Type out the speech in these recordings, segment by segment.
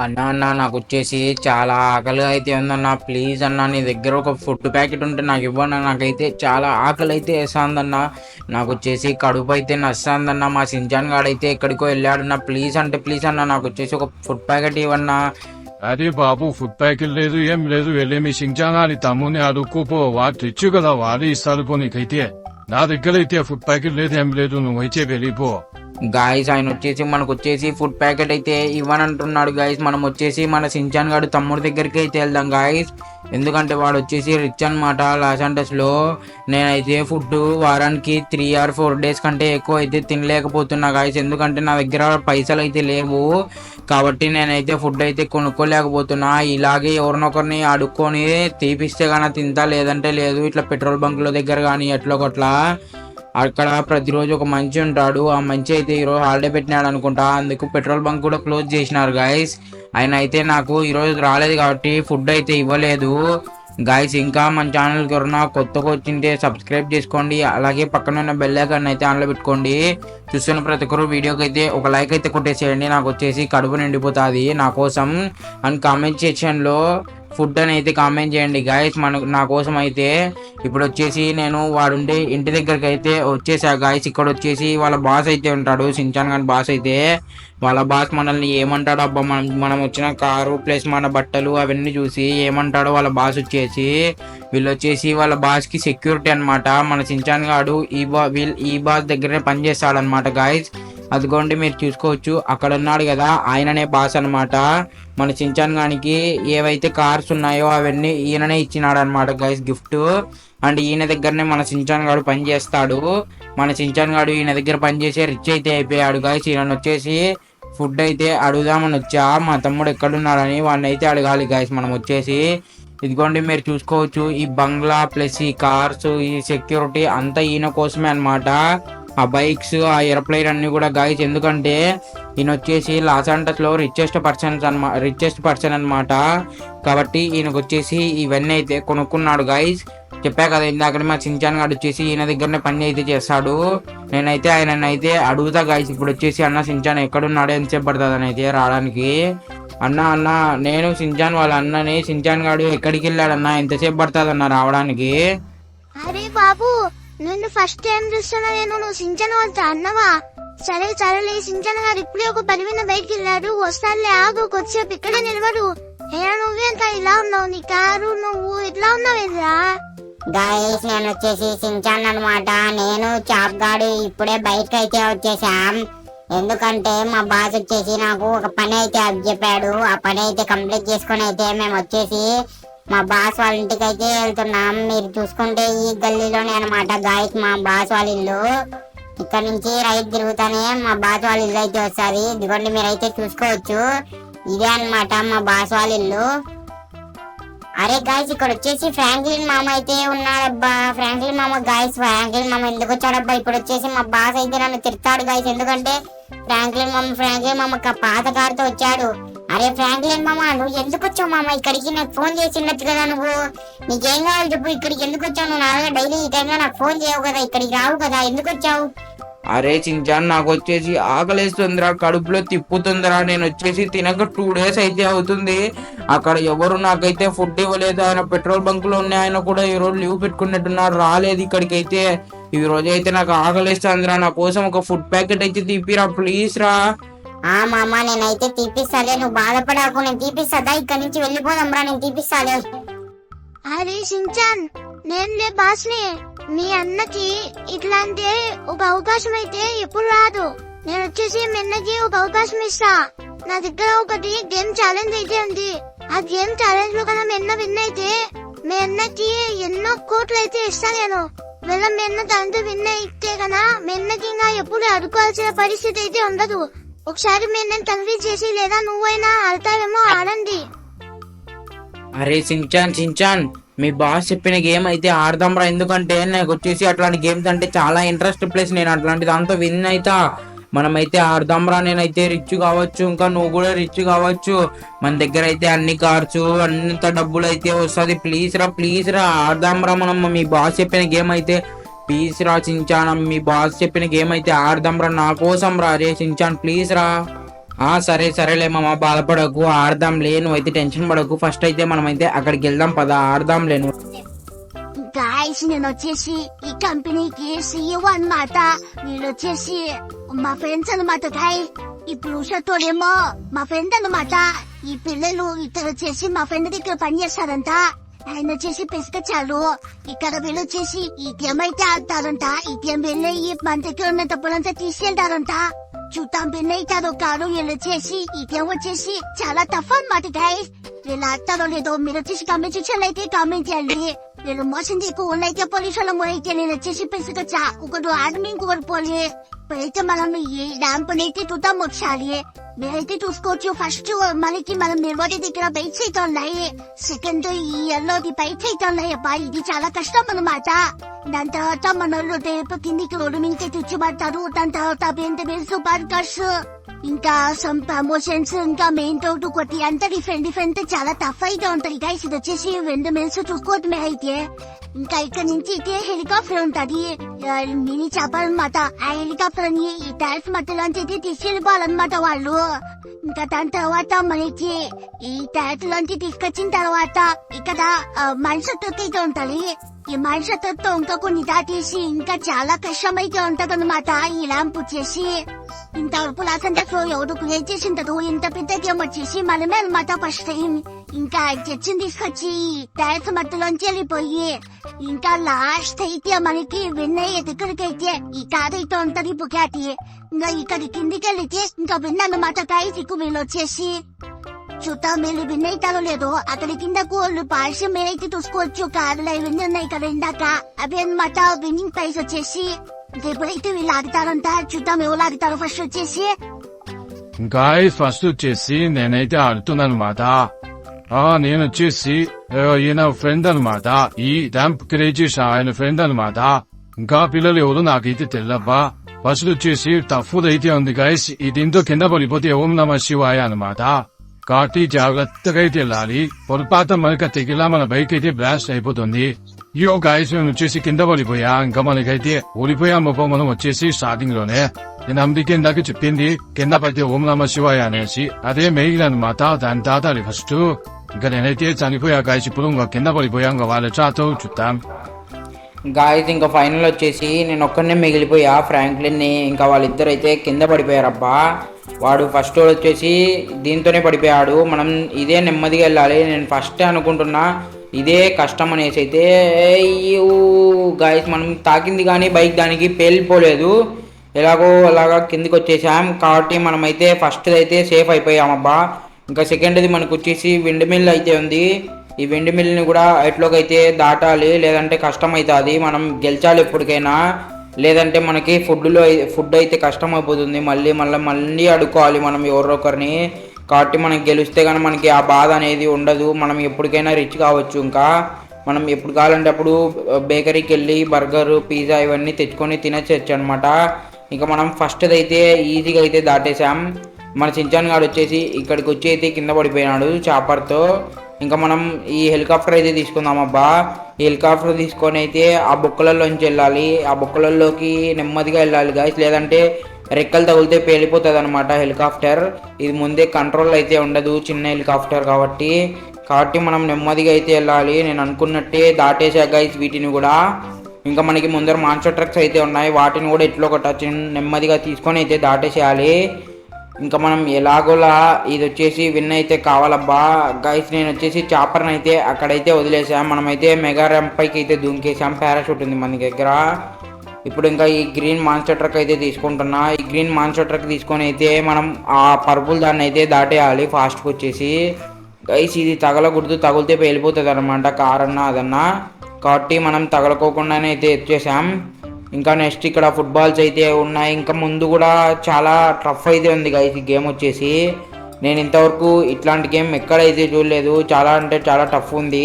అన్న నాకు వచ్చేసి చాలా ఆకలి అయితే ఉందన్న. ప్లీజ్ అన్న, నీ దగ్గర ఒక ఫుడ్ ప్యాకెట్ ఉంటే నాకు ఇవ్వన్న. నాకైతే చాలా ఆకలి అయితే వేస్తుందన్న. నాకు వచ్చేసి కడుపు అయితే నస్తుందన్న. మా సించాన్ గాడైతే ఎక్కడికో వెళ్ళాడన్న. ప్లీజ్ అంటే ప్లీజ్ అన్న, నాకు వచ్చేసి ఒక ఫుడ్ ప్యాకెట్ ఇవ్వన్నా. అరే బాబు, ఫుడ్ ప్యాకెట్ లేదు ఏం లేదు, వెళ్ళి మీ సించాంగాని తమ్ముని అడుక్కోపో, వాడు తెచ్చు కదా, వాడు ఇస్తాడు పో నీకైతే. నా దగ్గర అయితే ఫుడ్ ప్యాకెట్ లేదు ఏం లేదు, నువ్వైతే వెళ్ళిపో. గాయస్ ఆయన వచ్చేసి మనకు వచ్చేసి ఫుడ్ ప్యాకెట్ అయితే ఇవ్వనంటున్నాడు గాయస్. మనం వచ్చేసి మన సించాన్ గాడు తమ్ముడి దగ్గరికి అయితే వెళ్దాం గాయస్. ఎందుకంటే వాడు వచ్చేసి రిచ్ అనమాట లాస్ ఏంజల్స్లో. నేనైతే ఫుడ్ వారానికి 3 or 4 days కంటే ఎక్కువ అయితే తినలేకపోతున్నా గాయస్. ఎందుకంటే నా దగ్గర పైసలు అయితే లేవు కాబట్టి నేనైతే ఫుడ్ అయితే కొనుక్కోలేకపోతున్నా. ఇలాగే ఎవరినొకరిని అడుక్కొని తీపిస్తే కానీ తింటా, లేదంటే లేదు. ఇట్లా పెట్రోల్ బంకుల దగ్గర కానీ ఎట్లా కొట్లా అక్కడ ప్రతిరోజు ఒక మంచి ఉంటాడు. ఆ మంచి అయితే ఈరోజు హాలిడే పెట్టినాడు అనుకుంటా, అందుకు పెట్రోల్ బంక్ కూడా క్లోజ్ చేసినారు గాయస్. ఆయన అయితే నాకు ఈరోజు రాలేదు కాబట్టి ఫుడ్ అయితే ఇవ్వలేదు గాయస్. ఇంకా మన ఛానల్కి ఎవరన్నా కొత్తగా వచ్చింటే సబ్స్క్రైబ్ చేసుకోండి, అలాగే పక్కన ఉన్న బెల్ ఐకాన్ అయితే ఆన్లో పెట్టుకోండి. చూస్తున్న ప్రతి ఒక్కరు వీడియోకి అయితే ఒక లైక్ అయితే కొట్టేసేయండి, నాకు వచ్చేసి కడుపు నిండిపోతుంది నా కోసం. అండ్ కామెంట్ సెక్షన్లో ఫుడ్ అని అయితే కామెంట్ చేయండి గాయస్ నా కోసం అయితే. ఇప్పుడు వచ్చేసి నేను వాడుండే ఇంటి దగ్గరికి అయితే వచ్చేసా గాయస్. ఇక్కడ వచ్చేసి వాళ్ళ బాస్ అయితే ఉంటాడు, సించాన్ గాని బాస్ అయితే. వాళ్ళ బాస్ మనల్ని ఏమంటాడు అబ్బా, మనం వచ్చిన కారు ప్లస్ మన బట్టలు అవన్నీ చూసి ఏమంటాడో వాళ్ళ బాస్ వచ్చేసి. వీళ్ళు వచ్చేసి వాళ్ళ బాస్కి సెక్యూరిటీ అనమాట. మన సించాన్ గాడు ఈ బాస్ దగ్గరే పనిచేస్తాడనమాట గాయస్. అదిగోండి మీరు చూసుకోవచ్చు, అక్కడ ఉన్నాడు కదా, ఆయననే బాస్ అనమాట. మన సించాన్ గానికి ఏవైతే కార్స్ ఉన్నాయో అవన్నీ ఈయననే ఇచ్చినాడు అనమాట గైస్ గిఫ్ట్. అండ్ ఈయన దగ్గరనే మన సించాన్ గాడు పని చేస్తాడు. మన సించాన్ గాడు ఈయన దగ్గర పనిచేసే రిచ్ అయితే అయిపోయాడు గైస్. ఈయన వచ్చేసి ఫుడ్ అయితే అడుగుదామని వచ్చా, మా తమ్ముడు ఎక్కడున్నాడని వాడిని అయితే అడగాలి గైస్ మనం వచ్చేసి. ఇదిగోండి మీరు చూసుకోవచ్చు, ఈ బంగ్లా ప్లస్ ఈ కార్స్ ఈ సెక్యూరిటీ అంతా ఈయన కోసమే అనమాట. ఆ బైక్స్ ఆ ఏరోప్లేన్ అన్ని కూడా గాయస్. ఎందుకంటే ఈయన వచ్చేసి లాస్ ఏంజల్స్లో రిచెస్ట్ పర్సన్ అనమాట. కాబట్టి ఈయనకు వచ్చేసి ఇవన్నీ అయితే కొనుక్కున్నాడు గాయస్. చెప్పా కదా ఇందాక మా సించాన్ గాడు వచ్చేసి ఈయన దగ్గరనే పని అయితే చేస్తాడు. నేనైతే ఆయన అయితే అడుగుతా గాయస్. ఇప్పుడు వచ్చేసి అన్న సించాన్ ఎక్కడున్నాడో ఎంతసేపు పడుతుంది అని అయితే రావడానికి. అన్న నేను సించాన్ వాళ్ళ అన్నని, సించాన్ గాడు ఎక్కడికి వెళ్ళాడన్నా, ఎంతసేపు పడుతుంది అన్న రావడానికి? అరే బాబు, నిన్ను ఫస్ట్ టైం చూస్తున్నా నేను. నువ్వు సించన వాళ్ళతో అన్నవా? సరేలే, సించన గారు ఇప్పుడే ఒక పని మీద బయటికి వెళ్ళారు, వస్తానులే ఆగు, కొద్దిసేపు ఇక్కడే నిలబడు. నువ్వేంత ఇలా ఉన్నావు, నీ కారు నువ్వు ఇట్లా ఉన్నావేంద్రా? గాయస్ నేను వచ్చేసి సించాన్ అనమాట. నేను చాప్ గాడు ఇప్పుడే బయటకు అయితే వచ్చేసాం. ఎందుకంటే మా బాస్ వచ్చేసి నాకు ఒక పని అయితే చెప్పాడు. ఆ పని అయితే కంప్లీట్ చేసుకుని అయితే మేము వచ్చేసి మా బాస్ వాళ్ళ ఇంటికి అయితే వెళ్తున్నాం. మీరు చూసుకుంటే ఈ గల్లీలోనే అనమాట గాయస్ మా బాస్ వాళ్ళ ఇల్లు. ఇక్కడ నుంచి రైట్ తిరుగుతానే మా బాస్ వాళ్ళ ఇల్లు అయితే వస్తుంది. ఇదిగోండి మీరైతే చూసుకోవచ్చు, ఇదే అనమాట మా బాస్ వాళ్ళ ఇల్లు. అరే గాయస్, ఇక్కడ వచ్చేసి ఫ్రాంక్లిన్ మామ అయితే ఉన్నాడబ్బా. ఫ్రాంక్లిన్ మామ గాయస్, ఫ్రాంక్లిన్ మామ ఎందుకు వచ్చాడబ్బా? ఇప్పుడు వచ్చేసి మా బాస్ అయితే నన్ను తిడతాడు గాయస్. ఎందుకంటే ఫ్రాంక్లిన్ మామ పాత కారుతో వచ్చాడు. అరే ఫ్రాంక్లిన్ మామ, నువ్వు ఎందుకు వచ్చావు మామ ఇక్కడికి? నాకు ఫోన్ చేసి ఉండొచ్చు కదా నువ్వు. నీకేం కావాలి చెప్పు, ఇక్కడికి ఎందుకు వచ్చావు? నువ్వు నాలుగా డైలీ ఈ టైంలో నాకు ఫోన్ చేయవు కదా, ఇక్కడికి రావు కదా, ఎందుకు వచ్చావు? అరే సించాన్, నాకు వచ్చేసి ఆకలేస్తుందిరా, కడుపులో తిప్పుతుందిరా. నేను వచ్చేసి తినక 2 days అయితే అవుతుంది. అక్కడ ఎవరు నాకైతే ఫుడ్ ఇవ్వలేదు. ఆయన పెట్రోల్ బంకులో ఉన్న ఆయన కూడా ఈరోజు లీవ్ పెట్టుకున్నట్టున్నారు, రాలేదు ఇక్కడికి అయితే. ఈ రోజు అయితే నాకు ఆకలేస్తుందిరా, నా కోసం ఒక ఫుడ్ ప్యాకెట్ అయితే తీపిరా ప్లీజ్ రా. మామ నేనైతే తీపిస్తాలే, నువ్వు బాధపడాకు, నేను తీపిస్తాదా. ఇక్కడ నుంచి వెళ్ళిపోదాం రా, నేను తీపిస్తాలే. అరే సించాన్, నేనులే బాస్ని. మీ అన్నకి ఇట్లాంటి ఒక అవకాశం అయితే ఎప్పుడు రాదు. నేను వచ్చేసి మీ అన్నకి ఒక అవకాశం ఇస్తా. నా దగ్గర ఒకటి గేమ్ ఛాలెంజ్ అయితే ఉంది. ఆ గేమ్ ఛాలెంజ్ లో కన్నా మీ అన్న విన్ అయితే మీ అన్నకి ఎన్నో కోట్లు అయితే ఇస్తా నేను. వెళ్ళ మీ అన్న దాంతో విన్ అయితే కన్నా మీ అన్నకి ఇంకా ఎప్పుడు అడుకోవాల్సిన పరిస్థితి అయితే ఉండదు. ఒకసారి మీ అన్నని కన్విన్స్ చేసి, లేదా నువ్వైనా ఆడతావేమో ఆడండి. అరే సించాన్, మీ బాస్ చెప్పిన గేమ్ అయితే ఆడదాం రా. ఎందుకంటే నాకు వచ్చేసి అట్లాంటి గేమ్స్ అంటే చాలా ఇంట్రెస్ట్. ప్లస్ నేను అట్లాంటి దాంతో విన్ అవుతా. మనమైతే ఆడదాం రా. నేనైతే రిచ్ కావచ్చు, ఇంకా నువ్వు కూడా రిచ్ కావచ్చు. మన దగ్గర అయితే అన్ని కార్స్ అంత డబ్బులు అయితే వస్తుంది. ప్లీజ్ రా ఆడదాం రా మనం. మీ బాస్ చెప్పిన గేమ్ అయితే ప్లీజ్ రా సించాన్, మీ బాస్ చెప్పిన గేమ్ అయితే ఆడదాం రా, నా కోసం రా. రే సించాన్ ప్లీజ్ రా. సరే సరేలే మామ, బాధపడకు, ఆడదాంలే, నువ్వైతే టెన్షన్ పడకు. ఫస్ట్ అయితే మనమైతే అక్కడికి వెళ్దాం పద, ఆడదాంలే నువ్వు. గాయస్ నేను వచ్చేసి ఈ కంపెనీకి సీఈఓ అన్నమాట. వీళ్ళు వచ్చేసి మా ఫ్రెండ్స్ అన్నమాట గాయ్. ఈ పురుషతోడేమో మా ఫ్రెండ్ అన్నమాట. ఈ పిల్లలు ఇద్దరు వచ్చేసి మా ఫ్రెండ్ దగ్గర పని చేస్తారంట. ఆయన వచ్చేసి పెసకచ్చాలు. ఇక్కడ వీళ్ళు వచ్చేసి ఈటీఎం అయితే ఆడతారంట. ఈటీఎం వెళ్ళి మన దగ్గర ఉన్న డబ్బులంతా తీసుకెళ్తారంట. చూద్దాం విన్ అవుతారో కాదు. వీళ్ళు వచ్చేసి ఈటీఎం వచ్చేసి చాలా టఫ్ అన్నమాట గాయస్. వీళ్ళు ఆడతారో లేదో మీరు వచ్చేసి కామెంట్ సెక్షన్ అయితే కామెంట్ చేయండి. వీళ్ళు మోసం ఎక్కువ అయితే పోలీసు వాళ్ళ అయితే నేను వచ్చేసి పెసకచ్చా. ఒకరు ఆర్మీ ఇంకొకరు పోలీ. ఇప్పుడైతే మనం ఈ ర్యాంప్ అయితే చూద్దాం ఒకసారి. మీరైతే చూసుకోవచ్చు. ఫస్ట్ మనకి మనం నిర్వాడి దగ్గర బైక్స్ అయితే ఉన్నాయి. సెకండ్ ఈ ఎల్లోది బైక్స్ అయితే ఉన్నాయి. అబ్బా ఇది చాలా కష్టం అన్నమాట. దాని తర్వాత మన రేపు కిందికి రోడ్డు మీదకి తెచ్చిపడతారు. దాని తర్వాత బెంటబెల్స్ బర్గర్స్ ఇంకా సమ్ ప్రమోషన్స్ ఇంకా మెయిన్ రోడ్ కొట్టి అంతా డిఫరెంట్ చాలా టఫ్ అయితే ఉంటది గైస్. ఇది వచ్చేసి 2 మిల్స్ చూసుకోవటమే అయితే. ఇంకా ఇక్కడ నుంచి అయితే హెలికాప్టర్ ఉంటది, మినీ చేపలు అన్నమాట. ఆ హెలికాప్టర్ ని ఈ టైర్స్ మధ్యలోంచి అయితే తీసుకెళ్ళిపోవాలన్నమాట వాళ్ళు. ఇంకా దాని తర్వాత మనకి ఈ టైర్స్ లోంచి తీసుకొచ్చిన తర్వాత ఇక్కడ మనిషి అయితే ఉంటది. ఈ మనిషి తో ఇంకా కొన్ని దాటేసి ఇంకా చాలా కష్టం అయితే ఉంటది అనమాట. ఈ ల్యాంప్ వచ్చేసి ఇంతవరకు లాసంటే ఎవరు క్రియేట్ చేసింటారు. ఇంత పెద్ద గేమ్ వచ్చేసి మనమే అనమాట ఫస్ట్ టైం. ఇంకా జడ్జిని తీసుకొచ్చి టైర్స్ మధ్యలోంచి వెళ్ళిపోయి ఇంకా లాస్ట్ అయితే మనకి విన్ అయ్యే దగ్గరికి అయితే ఈ కార్ అయితే ఉంటది బుగాటి. ఇంకా ఇక్కడ కిందికి వెళ్తే ఇంకా విన్ అన్నమాట గాయస్. ఇక వీళ్ళు వచ్చేసి చూద్దాం వీళ్ళు విన్ అవుతారో లేదో. అక్కడ కింద కోళ్ళు పార్శ్యం మీరైతే చూసుకోవచ్చు. కార్లు అవన్నీ ఉన్నాయి ఇక్కడ ఇందాక. అవి అన్నమాట విన్నింగ్ ప్రైజ్ వచ్చేసి. ఎప్పుడైతే వీళ్ళు ఆగుతారంట చూద్దాం ఎవరు ఆగుతారు. ఫస్ట్ వచ్చేసి గాయస్ ఫస్ట్ వచ్చేసి నేనైతే ఆడుతున్నాను మాట. నేను వచ్చేసి ఈయన ఫ్రెండ్ అనమాట. ఈ ర్యాంప్ క్రియేట్ చేసిన ఆయన ఫ్రెండ్ అనమాట. ఇంకా పిల్లలు ఎవరు నాకైతే తెల్లబ్బా. ఫస్ట్ వచ్చేసి టఫ్ అయితే ఉంది గాయస్. ఈ దీంతో కింద పడిపోతే ఓం నమ శివాయ అనమాట. కాబట్టి జాగ్రత్తగా అయితే వెళ్ళాలి. పొరపాటు మనక తెగిలా మన బైక్ అయితే బ్లాస్ట్ అయిపోతుంది. యో గాయస్ నేను వచ్చేసి కింద పడిపోయా. ఇంకా మనకైతే ఓడిపోయామో మనం వచ్చేసి స్టార్టింగ్ లోనే. నేను అందుకే ఇందాక చెప్పింది కింద పడితే ఓం నమ శివాయ అనేసి. అదే మెయిన్ అనమాట. దాని తాత అది ఫస్ట్. ఇంకా నేనైతే చనిపోయా గాయస్. ఇప్పుడు ఇంకా కింద పడిపోయా. ఇంకా వాళ్ళ చాతో చూద్దాం గాయస్. ఇంకా ఫైనల్ వచ్చేసి నేను ఒక్కడనే మిగిలిపోయా, ఫ్రాంక్లిన్ ని. ఇంకా వాళ్ళిద్దరు అయితే కింద పడిపోయారబ్బా. వాడు ఫస్ట్ వచ్చేసి దీంతోనే పడిపోయాడు. మనం ఇదే నెమ్మదిగా వెళ్ళాలి. నేను ఫస్ట్ అనుకుంటున్నా ఇదే కష్టం అనేసి అయితే. గాయస్ మనం తాకింది కానీ బైక్ దానికి పేలిపోలేదు. ఎలాగో అలాగా కిందికి వచ్చేసాం. కాబట్టి మనమైతే ఫస్ట్ అయితే సేఫ్ అయిపోయామబ్బా. ఇంకా సెకండ్ది మనకు వచ్చేసి విండ్ మిల్ అయితే ఉంది. ఈ విండ్ మిల్ని కూడా ఎట్లోకి అయితే దాటాలి, లేదంటే కష్టం అవుతుంది. మనం గెలిచాలి ఎప్పటికైనా, లేదంటే మనకి ఫుడ్ అయితే కష్టం అయిపోతుంది. మళ్ళీ అడుక్కోవాలి మనం ఎవరొకరిని. కాబట్టి మనం గెలిస్తే కానీ మనకి ఆ బాధ అనేది ఉండదు. మనం ఎప్పటికైనా రిచ్ కావచ్చు. ఇంకా మనం ఎప్పుడు కావాలంటే అప్పుడు బేకరీకి వెళ్ళి బర్గర్ పిజ్జా ఇవన్నీ తెచ్చుకొని తినచ్చు అనమాట. ఇంకా మనం ఫస్ట్ అయితే ఈజీగా అయితే దాటేసాం. మన చించాన్ గాడు వచ్చేసి ఇక్కడికి వచ్చి అయితే కింద పడిపోయినాడు చాపర్తో. ఇంకా మనం ఈ హెలికాప్టర్ అయితే తీసుకుందాం అబ్బా. ఈ హెలికాప్టర్ తీసుకొని అయితే ఆ బొక్కలలోంచి వెళ్ళాలి. ఆ బొక్కలలోకి నెమ్మదిగా వెళ్ళాలి గాయస్, లేదంటే రెక్కలు తగిలితే పేలిపోతుంది అనమాట హెలికాప్టర్. ఇది ముందే కంట్రోల్ అయితే ఉండదు, చిన్న హెలికాప్టర్ కాబట్టి మనం నెమ్మదిగా అయితే వెళ్ళాలి. నేను అనుకున్నట్టే దాటేసా గైస్ వీటిని కూడా. ఇంకా మనకి ముందర మాన్స్టర్ ట్రక్స్ అయితే ఉన్నాయి, వాటిని కూడా ఎట్లో ఒకటి నెమ్మదిగా తీసుకొని అయితే దాటేసేయాలి. ఇంకా మనం ఎలాగోలా ఇది వచ్చేసి విన్ అయితే కావాలబ్బా గైస్. నేను వచ్చేసి చాపర్ని అయితే అక్కడైతే వదిలేసాం. మనమైతే మెగా ర్యాంప్ పైకి అయితే దూకేసాం. పారాషూట్ ఉంది మన దగ్గర. ఇప్పుడు ఇంకా ఈ గ్రీన్ మాన్స్టర్ ట్రక్ అయితే తీసుకుంటున్నా. ఈ గ్రీన్ మాన్స్టర్ ట్రక్ తీసుకొని అయితే మనం ఆ పర్పుల్ దాన్ని అయితే దాటేయాలి ఫాస్ట్గా వచ్చేసి. గైస్ ఇది తగలకూడదు, తగిలితే వెళ్ళిపోతుంది అనమాట కార్ అన్నా అదన్నా. కాబట్టి మనం తగలకోకుండానే అయితే వచ్చేసాం. ఇంకా నెక్స్ట్ ఇక్కడ ఫుట్బాల్స్ అయితే ఉన్నాయి. ఇంకా ముందు కూడా చాలా టఫ్ అయితే ఉంది గైస్ ఈ గేమ్ వచ్చేసి. నేను ఇంతవరకు ఇట్లాంటి గేమ్ ఎక్కడైతే చూడలేదు. చాలా అంటే చాలా టఫ్ ఉంది.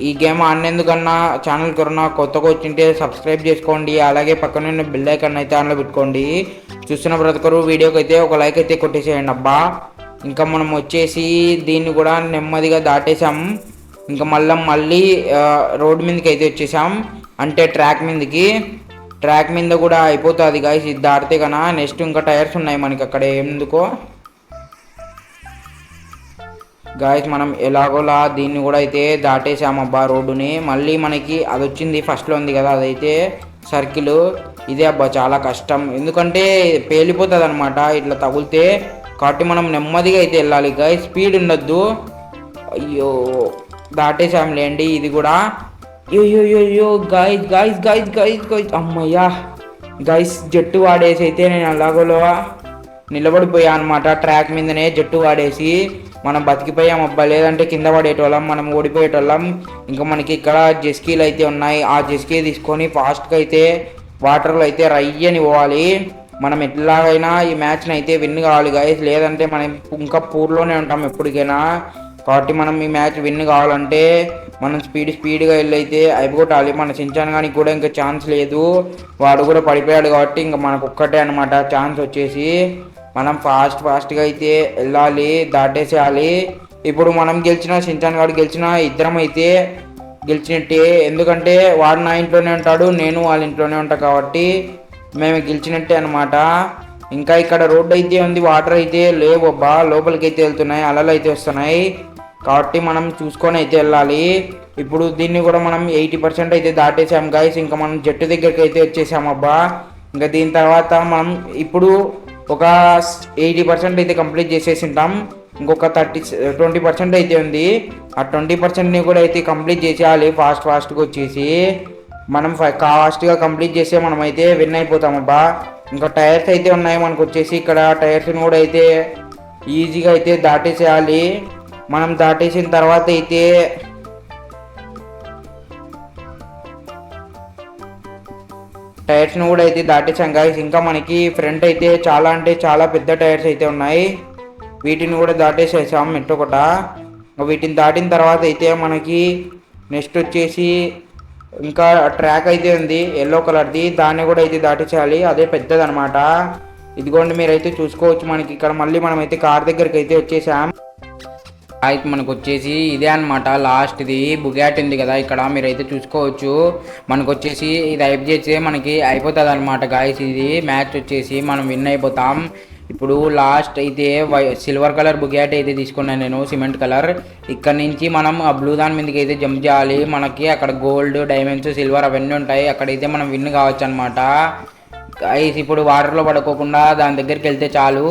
ఈ గేమ్ ఆడినందుకన్నా ఛానల్ కన్నా కొత్తగా వచ్చింటే సబ్స్క్రైబ్ చేసుకోండి. అలాగే పక్కన ఉన్న బెల్ ఐకాన్ అయితే ఆన్లో పెట్టుకోండి. చూస్తున్న ప్రతి ఒక్కరు వీడియోకి అయితే ఒక లైక్ అయితే కొట్టేసేయండి అబ్బా. ఇంకా మనం వచ్చేసి దీన్ని కూడా నెమ్మదిగా దాటేసాం. ఇంకా మళ్ళీ రోడ్ మీదకి అయితే వచ్చేసాం, అంటే ట్రాక్ మీదకి. ట్రాక్ మీద కూడా అయిపోతుంది గాయస్ ఇది దాటితే కన్నా. నెక్స్ట్ ఇంకా టైర్స్ ఉన్నాయి మనకి అక్కడ ఎందుకో గాయస్. మనం ఎలాగోలా దీన్ని కూడా అయితే దాటేసామబ్బా రోడ్డుని. మళ్ళీ మనకి అది వచ్చింది ఫస్ట్లో ఉంది కదా అదైతే సర్కిల్. ఇదే అబ్బా చాలా కష్టం ఎందుకంటే పేలిపోతుంది అనమాట ఇట్లా తగిలితే. కాబట్టి మనం నెమ్మదిగా అయితే వెళ్ళాలి గాయస్, స్పీడ్ ఉండొద్దు. అయ్యో దాటేసాంలేండి ఇది కూడా. అయ్యో guys guys guys guys guys అమ్మయ్యా గాయస్. జట్టు వాడేసి అయితే నేను అలాగోలో నిలబడిపోయా అనమాట ట్రాక్ మీదనే. జట్టు వాడేసి మనం బతికిపోయాం అబ్బా, లేదంటే కింద పడేటోళ్ళం, మనం ఓడిపోయేటోళ్ళం. ఇంకా మనకి ఇక్కడ జెస్కీలు అయితే ఉన్నాయి. ఆ జెస్కీ తీసుకొని ఫాస్ట్గా అయితే వాటర్లో అయితే రయ్యని పోవాలి. మనం ఎట్లాగైనా ఈ మ్యాచ్ని అయితే విన్ కావాలి గాయస్, లేదంటే మనం ఇంకా పూర్లోనే ఉంటాం ఎప్పటికైనా. కాబట్టి మనం ఈ మ్యాచ్ విన్ కావాలంటే మనం స్పీడ్గా వెళ్ళి అయితే అయిపోగొట్టాలి. మన సించాన్ గానికి కూడా ఇంకా ఛాన్స్ లేదు, వాడు కూడా పడిపోయాడు. కాబట్టి ఇంకా మనకు ఒక్కటే అనమాట ఛాన్స్ వచ్చేసి. మనం ఫాస్ట్గా అయితే వెళ్ళాలి, దాటేసేయాలి. ఇప్పుడు మనం గెలిచిన సించాన్ గాడు గెలిచిన ఇద్దరం అయితే గెలిచినట్టే. ఎందుకంటే వాడు నా ఇంట్లోనే ఉంటాడు, నేను వాళ్ళ ఇంట్లోనే ఉంటా కాబట్టి మేము గెలిచినట్టే అనమాట. ఇంకా ఇక్కడ రోడ్డు అయితే ఉంది, వాటర్ అయితే లేవు అబ్బా, లోపలికి అయితే వెళ్తున్నాయి, అలలు అయితే వస్తున్నాయి. కాబట్టి మనం చూసుకొని అయితే వెళ్ళాలి. ఇప్పుడు దీన్ని కూడా మనం 80% అయితే దాటేసాం గాయస్. ఇంకా మనం జట్టు దగ్గరికి అయితే వచ్చేసాం అబ్బా. ఇంకా దీని తర్వాత మనం ఇప్పుడు ఒక 80% అయితే కంప్లీట్ చేసేసి ఉంటాం. ఇంకొక 20% అయితే ఉంది. ఆ 20%ని కూడా అయితే కంప్లీట్ చేసేయాలి ఫాస్ట్గా వచ్చేసి. మనం ఫాస్ట్గా కంప్లీట్ చేస్తే మనం అయితే విన్ అయిపోతాం అబ్బా. ఇంకా టైర్స్ అయితే ఉన్నాయి మనకు వచ్చేసి. ఇక్కడ టైర్స్ని కూడా అయితే ఈజీగా అయితే దాటేసేయాలి. మనం దాటేసిన తర్వాత అయితే టైర్స్ని కూడా అయితే దాటేసాం గాయస్. ఇంకా మనకి ఫ్రంట్ అయితే చాలా అంటే చాలా పెద్ద టైర్స్ అయితే ఉన్నాయి, వీటిని కూడా దాటేసేసాం మెట్టొకట. వీటిని దాటిన తర్వాత అయితే మనకి నెక్స్ట్ వచ్చేసి ఇంకా ట్రాక్ అయితే ఉంది ఎల్లో కలర్ది, దాన్ని కూడా అయితే దాటేసేయాలి. అదే పెద్దదనమాట. ఇదిగోండి మీరైతే చూసుకోవచ్చు. మనకి ఇక్కడ మళ్ళీ మనం అయితే కార్ దగ్గరికి అయితే వచ్చేసాం. అయితే మనకు వచ్చేసి ఇదే అనమాట లాస్ట్ది బుగాట్ ఉంది కదా ఇక్కడ మీరైతే చూసుకోవచ్చు. మనకు వచ్చేసి ఇది అయిపు చేస్తే మనకి అయిపోతుంది అనమాట గాయస్. ఇది మ్యాచ్ వచ్చేసి మనం విన్ అయిపోతాం. ఇప్పుడు లాస్ట్ అయితే సిల్వర్ కలర్ బుగాట్ అయితే తీసుకున్నాను నేను, సిమెంట్ కలర్. ఇక్కడ నుంచి మనం ఆ బ్లూ దాని మీదకి అయితే జంప్ చేయాలి. మనకి అక్కడ గోల్డ్, డైమండ్స్, సిల్వర్ అవన్నీ ఉంటాయి. అక్కడైతే మనం విన్ కావచ్చు అనమాట గైస్. ఇప్పుడు వాటర్లో పడుకోకుండా దాని దగ్గరికి వెళ్తే చాలు.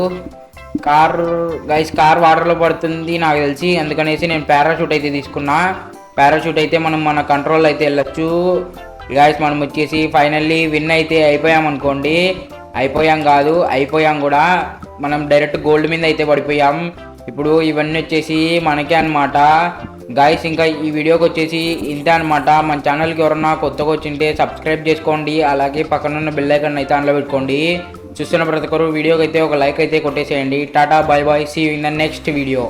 కార్ వాటర్లో పడుతుంది నాకు తెలిసి, అందుకనేసి నేను పారాషూట్ అయితే తీసుకున్నా. పారాషూట్ అయితే మనం మన కంట్రోల్ అయితే వెళ్ళొచ్చు గాయస్. మనం వచ్చేసి ఫైనల్లీ విన్ అయితే అయిపోయాం కూడా. మనం డైరెక్ట్ గోల్డ్ మీద అయితే పడిపోయాం. ఇప్పుడు ఇవన్నీ వచ్చేసి మనకే అనమాట గాయస్. ఇంకా ఈ వీడియోకి వచ్చేసి ఇంతే అనమాట. మన ఛానల్కి ఎవరన్నా కొత్తగా వచ్చింటే సబ్స్క్రైబ్ చేసుకోండి, అలాగే పక్కనున్న బెల్ ఐకాన్ అయితే ఆన్లో పెట్టుకోండి. చూస్తున్న ప్రతి ఒక్కరు వీడియోకి అయితే ఒక లైక్ అయితే కొట్టేసేయండి. Tata bye bye, see you in the next video.